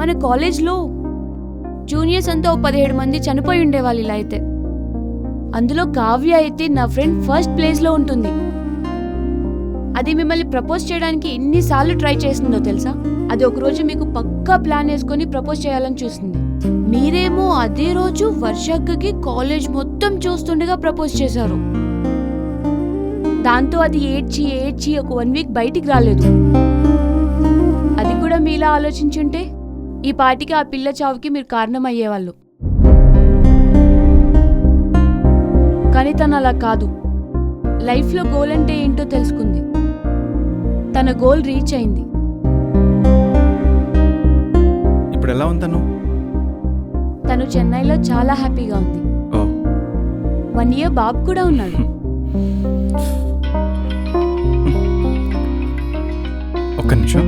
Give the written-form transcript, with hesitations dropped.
మన కాలేజ్లో జూనియర్స్ అంతా 17 మంది చనిపోయి ఉండేవాళ్ళు ఇలా అయితే. అందులో కావ్య అయితే నా ఫ్రెండ్ ఫస్ట్ ప్లేస్లో ఉంటుంది. అది మిమ్మల్ని ప్రపోజ్ చేయడానికి ఎన్నిసార్లు ట్రై చేసిందో తెలుసా? అది ఒకరోజు మీకు పక్కా ప్లాన్ వేసుకొని ప్రపోజ్ చేయాలని చూస్తుంది. మీరేమో అదే రోజు వర్షక్కకి కాలేజ్ మొత్తం చూస్తుండగా ప్రపోజ్ చేశారు. దాంతో అది ఏడ్చి ఒక 1 వీక్ బయటికి రాలేదు. అది కూడా మీలా ఆలోచించుంటే ఈ పాటికి ఆ పిల్ల చావుకి మీరు కారణం అయ్యేవాళ్ళు. కానీ తను అలా కాదు. లైఫ్లో గోల్ అంటే ఏంటో తెలుసుకుంది. తన గోల్ రీచ్ అయింది. ఇప్పుడు ఎలా ఉంది తను చెన్నైలో చాలా హ్యాపీగా ఉంది. 1 ఇయర్ బాబు కూడా ఉన్నాడు. ఒక్క నిమిషం.